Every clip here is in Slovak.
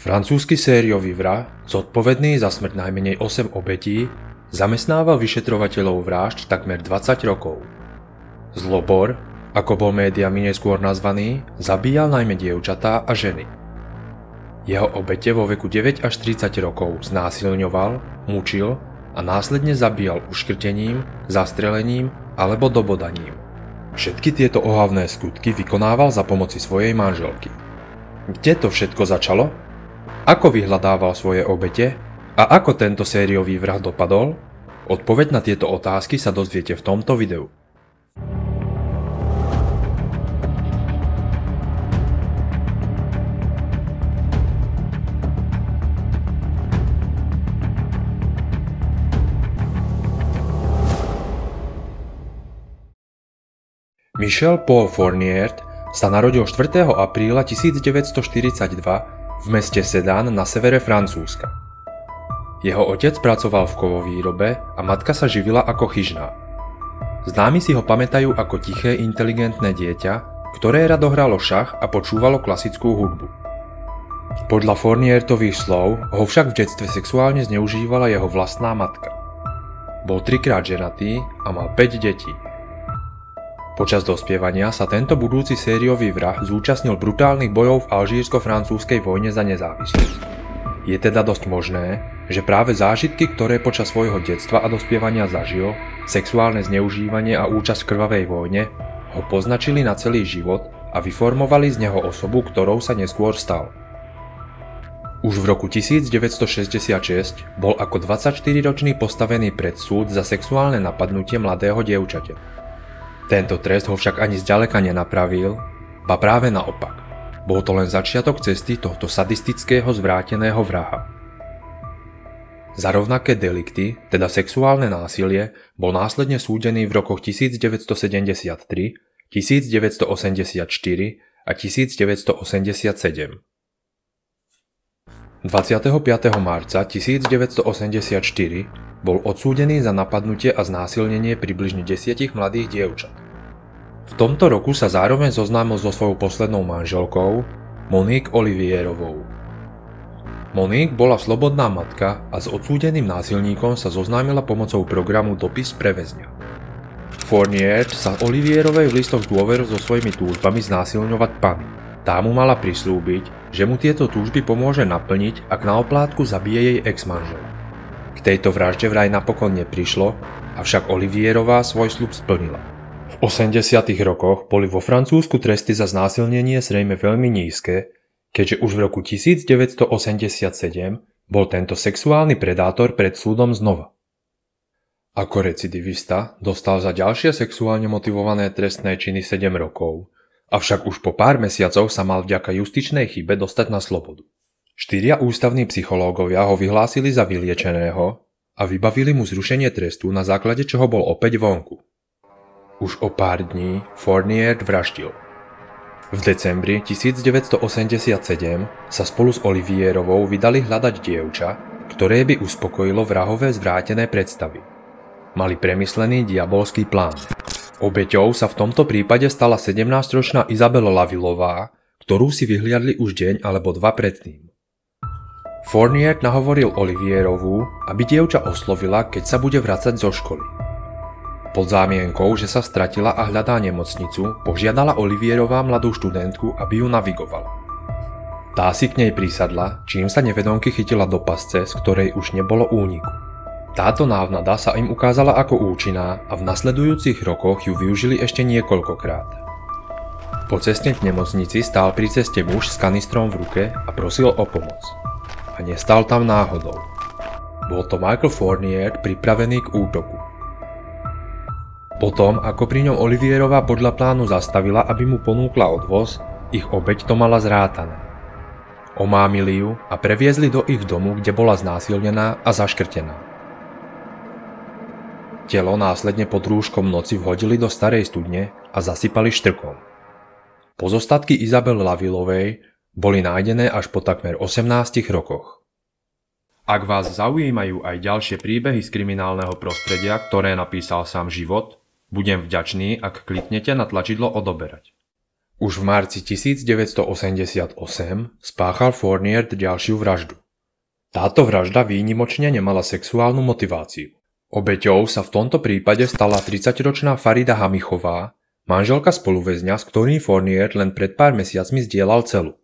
Francúzsky sériový vrah, zodpovedný za smrť najmenej 8 obetí, zamestnával vyšetrovateľov vražd takmer 20 rokov. Zlobor, ako bol médiami neskôr nazvaný, zabíjal najmä dievčatá a ženy. Jeho obete vo veku 9 až 30 rokov znásilňoval, mučil a následne zabíjal uškrtením, zastrelením alebo dobodaním. Všetky tieto ohavné skutky vykonával za pomoci svojej manželky. Kde to všetko začalo? Ako vyhľadával svoje obete? A ako tento sériový vrah dopadol? Odpoveď na tieto otázky sa dozviete v tomto videu. Michel Paul Fournier sa narodil 4. apríla 1942 v meste Sedan na severe Francúzska. Jeho otec pracoval v kovovýrobe a matka sa živila ako chyžná. Známi si ho pamätajú ako tiché, inteligentné dieťa, ktoré rado hralo šach a počúvalo klasickú hudbu. Podľa Fourniertových slov ho však v detstve sexuálne zneužívala jeho vlastná matka. Bol 3-krát ženatý a mal 5 detí. Počas dospievania sa tento budúci sériový vrah zúčastnil brutálnych bojov v alžírsko-francúzskej vojne za nezávislosť. Je teda dosť možné, že práve zážitky, ktoré počas svojho detstva a dospievania zažil, sexuálne zneužívanie a účasť v krvavej vojne, ho poznačili na celý život a vyformovali z neho osobu, ktorou sa neskôr stal. Už v roku 1966 bol ako 24-ročný postavený pred súd za sexuálne napadnutie mladého dievčaťa. Tento trest ho však ani zďaleka nenapravil, ba práve naopak. Bol to len začiatok cesty tohto sadistického zvráteného vraha. Za rovnaké delikty, teda sexuálne násilie, bol následne súdený v rokoch 1973, 1984 a 1987. 25. marca 1984 bol odsúdený za napadnutie a znásilnenie približne 10 mladých dievčat. V tomto roku sa zároveň zoznámil so svojou poslednou manželkou, Monique Olivierovou. Monique bola slobodná matka a s odsúdeným násilníkom sa zoznámila pomocou programu Dopis pre väzňa. Fournier sa Olivierovej v listoch dôveril so svojimi túžbami znásilňovať Pany. Tá mu mala prisľúbiť, že mu tieto túžby pomôže naplniť, ak na oplátku zabije jej ex-manžela. K tejto vražde vraj napokon neprišlo, avšak Olivierová svoj sľub splnila. V 80. rokoch boli vo Francúzsku tresty za znásilnenie zrejme veľmi nízke, keďže už v roku 1987 bol tento sexuálny predátor pred súdom znova. Ako recidivista dostal za ďalšie sexuálne motivované trestné činy 7 rokov, avšak už po pár mesiacoch sa mal vďaka justičnej chybe dostať na slobodu. 4 ústavní psychológovia ho vyhlásili za vyliečeného a vybavili mu zrušenie trestu, na základe čoho bol opäť vonku. Už o pár dní Fournier vraždil. V decembri 1987 sa spolu s Olivierovou vydali hľadať dievča, ktoré by uspokojilo vrahové zvrátené predstavy. Mali premyslený diabolský plán. Obeťou sa v tomto prípade stala 17-ročná Isabelle Lavillová, ktorú si vyhliadli už deň alebo dva predtým. Fournier nahovoril Olivierovú, aby dievča oslovila, keď sa bude vracať zo školy. Pod zámienkou, že sa stratila a hľadá nemocnicu, požiadala Olivierová mladú študentku, aby ju navigovala. Tá si k nej prisadla, čím sa nevedomky chytila do pasce, z ktorej už nebolo úniku. Táto návnada sa im ukázala ako účinná a v nasledujúcich rokoch ju využili ešte niekoľkokrát. Po ceste k nemocnici stál pri ceste muž s kanistrom v ruke a prosil o pomoc. A nestal tam náhodou. Bol to Michael Fournier pripravený k útoku. Potom, ako pri ňom Olivierová podľa plánu zastavila, aby mu ponúkla odvoz, ich obeť to mala zrátané. Omámili ju a previezli do ich domu, kde bola znásilnená a zaškrtená. Telo následne pod rúškom noci vhodili do starej studne a zasypali štrkom. Pozostatky Isabelle Lavillovej boli nájdené až po takmer 18 rokoch. Ak vás zaujímajú aj ďalšie príbehy z kriminálneho prostredia, ktoré napísal sám život, budem vďačný, ak kliknete na tlačidlo odoberať. Už v marci 1988 spáchal Fournier ďalšiu vraždu. Táto vražda výnimočne nemala sexuálnu motiváciu. Obeťou sa v tomto prípade stala 30-ročná Farida Hamichová, manželka spoluväzňa, s ktorým Fournier len pred pár mesiacmi zdieľal celu.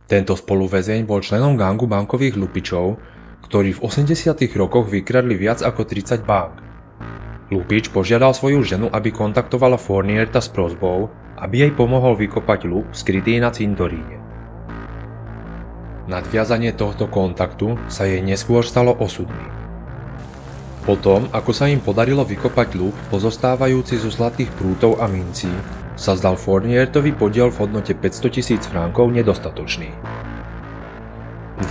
Tento spoluväzeň bol členom gangu bankových lupičov, ktorí v 80. rokoch vykradli viac ako 30 bank. Lupič požiadal svoju ženu, aby kontaktovala Fournierta s prosbou, aby jej pomohol vykopať lup skrytý na cintoríne. Nadviazanie tohto kontaktu sa jej neskôr stalo osudným. Potom, ako sa im podarilo vykopať lup pozostávajúci zo zlatých prútov a mincí, sa zdal Fourniertovi podiel v hodnote 500 000 frankov nedostatočný. 12.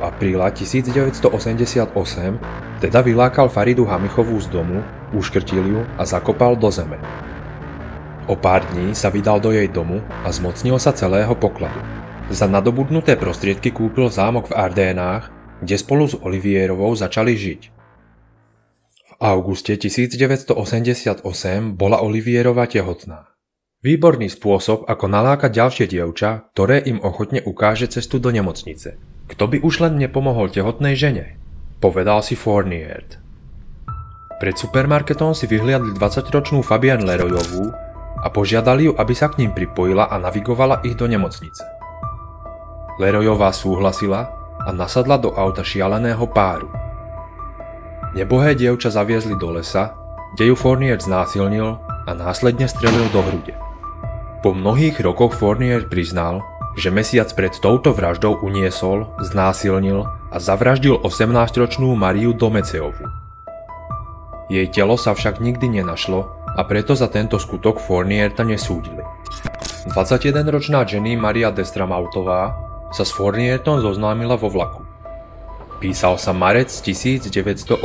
apríla 1988 teda vylákal Faridu Hamichovú z domu, uškrtil ju a zakopal do zeme. O pár dní sa vydal do jej domu a zmocnil sa celého pokladu. Za nadobudnuté prostriedky kúpil zámok v Ardénách, kde spolu s Olivierovou začali žiť. V auguste 1988 bola Olivierova tehotná. Výborný spôsob, ako nalákať ďalšie dievča, ktoré im ochotne ukáže cestu do nemocnice. Kto by už len nepomohol tehotnej žene? Povedal si Fournier. Pred supermarketom si vyhliadli 20-ročnú Fabienne Leroyovú a požiadali ju, aby sa k ním pripojila a navigovala ich do nemocnice. Leroyová súhlasila a nasadla do auta šialeného páru. Nebohé dievča zaviezli do lesa, kde ju Fournier znásilnil a následne strelil do hrude. Po mnohých rokoch Fournier priznal, že mesiac pred touto vraždou uniesol, znásilnil a zavraždil 18-ročnú Mariu Domeceovú. Jej telo sa však nikdy nenašlo a preto za tento skutok Fournierta nesúdili. 21-ročná Jenny Maria Destramautová sa s Fourniertom zoznámila vo vlaku. Písal sa marec 1989.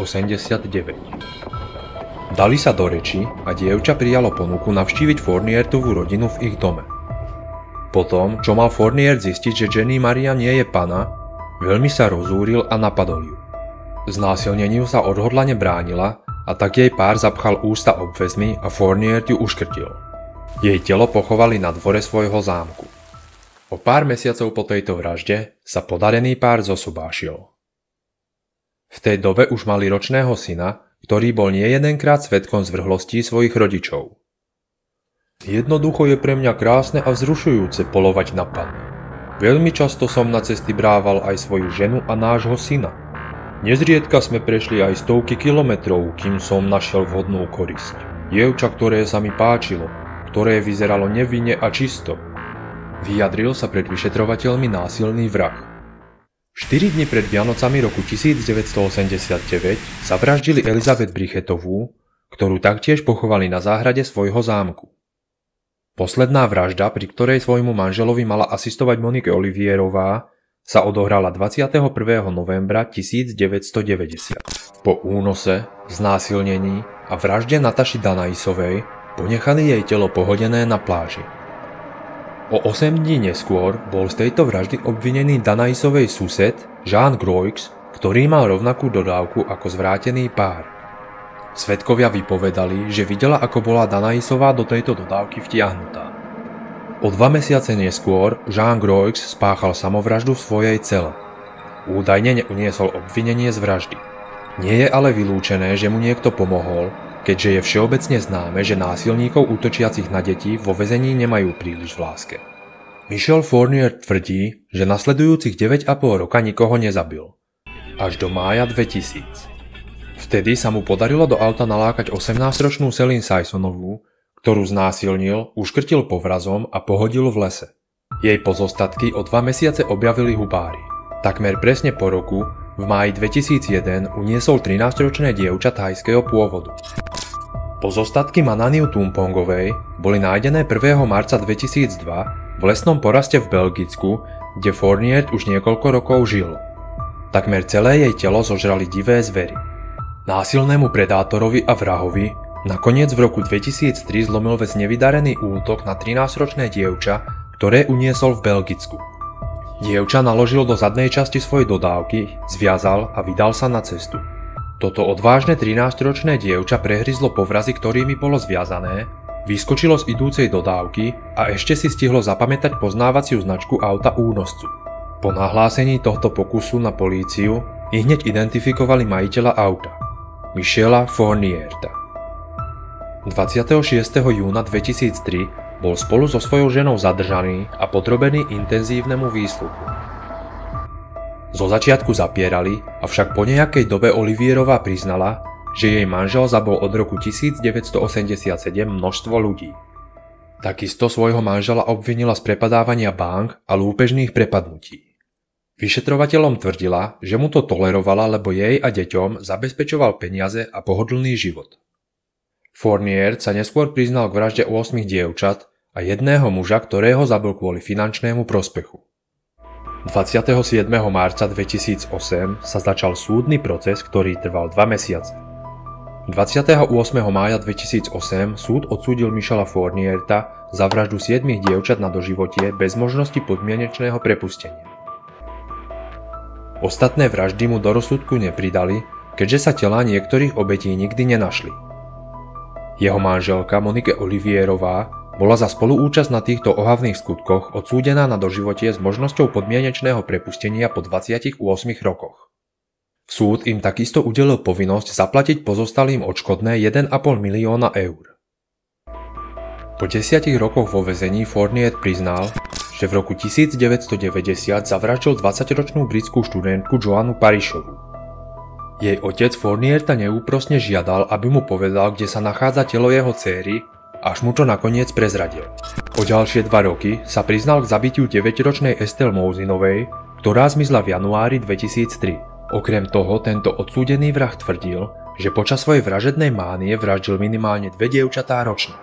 Dali sa do reči a dievča prijalo ponuku navštíviť Fourniertovú rodinu v ich dome. Potom, čo mal Fournier zistiť, že Jenny Maria nie je pana, veľmi sa rozúril a napadol ju. Znásilneniu sa odhodlane bránila a tak jej pár zapchal ústa obväzmi a Fournier ju uškrtil. Jej telo pochovali na dvore svojho zámku. O pár mesiacov po tejto vražde sa podarený pár zosobášil. V tej dobe už mali ročného syna, ktorý bol niejedenkrát svedkom zvrhlostí svojich rodičov. Jednoducho je pre mňa krásne a vzrušujúce polovať na panny. Veľmi často som na cesty brával aj svoju ženu a nášho syna. Nezriedka sme prešli aj stovky kilometrov, kým som našiel vhodnú korisť. Dievča, ktoré sa mi páčilo, ktoré vyzeralo nevinne a čisto. Vyjadril sa pred vyšetrovateľmi násilný vrah. 4 dni pred Vianocami roku 1989 zavraždili Elizabeth Brichetovú, ktorú taktiež pochovali na záhrade svojho zámku. Posledná vražda, pri ktorej svojmu manželovi mala asistovať Monique Olivierová, sa odohrala 21. novembra 1990. Po únose, znásilnení a vražde Nataši Danajisovej ponechali jej telo pohodené na pláži. O 8 dní neskôr bol z tejto vraždy obvinený Danajisovej sused Jean Groix, ktorý mal rovnakú dodávku ako zvrátený pár. Svedkovia vypovedali, že videla, ako bola Danajisová do tejto dodávky vtiahnutá. O 2 mesiace neskôr Jean Groix spáchal samovraždu v svojej cele. Údajne neuniesol obvinenie z vraždy. Nie je ale vylúčené, že mu niekto pomohol, keďže je všeobecne známe, že násilníkov útočiacich na deti vo väzení nemajú príliš v láske. Michel Fournier tvrdí, že nasledujúcich 9,5 roka nikoho nezabil. Až do mája 2000. Vtedy sa mu podarilo do auta nalákať 18-ročnú Céline Saysonovú, ktorú znásilnil, uškrtil povrazom a pohodil v lese. Jej pozostatky o 2 mesiace objavili hubári. Takmer presne po roku, v máji 2001, uniesol 13-ročné dievča thajského pôvodu. Pozostatky Mananiu Tumpongovej boli nájdené 1. marca 2002 v lesnom poraste v Belgicku, kde Fournier už niekoľko rokov žil. Takmer celé jej telo zožrali divé zvery. Násilnému predátorovi a vrahovi nakoniec v roku 2003 zlomil vec nevydarený útok na 13-ročné dievča, ktoré uniesol v Belgicku. Dievča naložil do zadnej časti svojej dodávky, zviazal a vydal sa na cestu. Toto odvážne 13-ročné dievča prehryzlo povrazy, ktorými bolo zviazané, vyskočilo z idúcej dodávky a ešte si stihlo zapamätať poznávaciu značku auta únoscu. Po nahlásení tohto pokusu na políciu ihneď identifikovali majiteľa auta, Michela Fournierta. 26. júna 2003 bol spolu so svojou ženou zadržaný a podrobený intenzívnemu výsluchu. Zo začiatku zapierali, avšak po nejakej dobe Olivierová priznala, že jej manžel zabol od roku 1987 množstvo ľudí. Takisto svojho manžela obvinila z prepadávania bank a lúpežných prepadnutí. Vyšetrovateľom tvrdila, že mu to tolerovala, lebo jej a deťom zabezpečoval peniaze a pohodlný život. Fournier sa neskôr priznal k vražde 8 dievčat a jedného muža, ktorého zabil kvôli finančnému prospechu. 27. marca 2008 sa začal súdny proces, ktorý trval 2 mesiace. 28. mája 2008 súd odsúdil Michela Fournierta za vraždu 7 dievčat na doživotie bez možnosti podmienečného prepustenia. Ostatné vraždy mu do rozsudku nepridali, keďže sa telá niektorých obetí nikdy nenašli. Jeho manželka Monique Olivierová bola za spoluúčasť na týchto ohavných skutkoch odsúdená na doživotie s možnosťou podmienečného prepustenia po 28 rokoch. Súd im takisto udelil povinnosť zaplatiť pozostalým odškodné 1,5 milióna eur. Po 10 rokoch vo väzení Fournier priznal, že v roku 1990 zavraždil 20-ročnú britskú študentku Joannu Parishovú. Jej otec Fournierta neúprosne žiadal, aby mu povedal, kde sa nachádza telo jeho dcéry, až mu to nakoniec prezradil. O ďalšie 2 roky sa priznal k zabitiu 9-ročnej Estelle Mousinovej, ktorá zmizla v januári 2003. Okrem toho tento odsúdený vrah tvrdil, že počas svojej vražednej mánie vraždil minimálne 2 dievčatá ročne.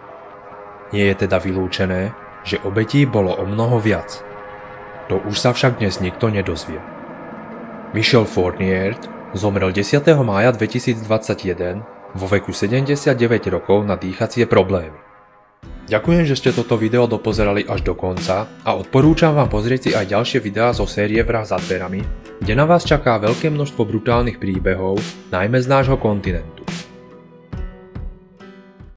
Nie je teda vylúčené, že obetí bolo o mnoho viac. To už sa však dnes nikto nedozvie. Michel Fournier zomrel 10. mája 2021 vo veku 79 rokov na dýchacie problémy. Ďakujem, že ste toto video dopozerali až do konca a odporúčam vám pozrieť si aj ďalšie videá zo série Vrah za dverami, kde na vás čaká veľké množstvo brutálnych príbehov, najmä z nášho kontinentu.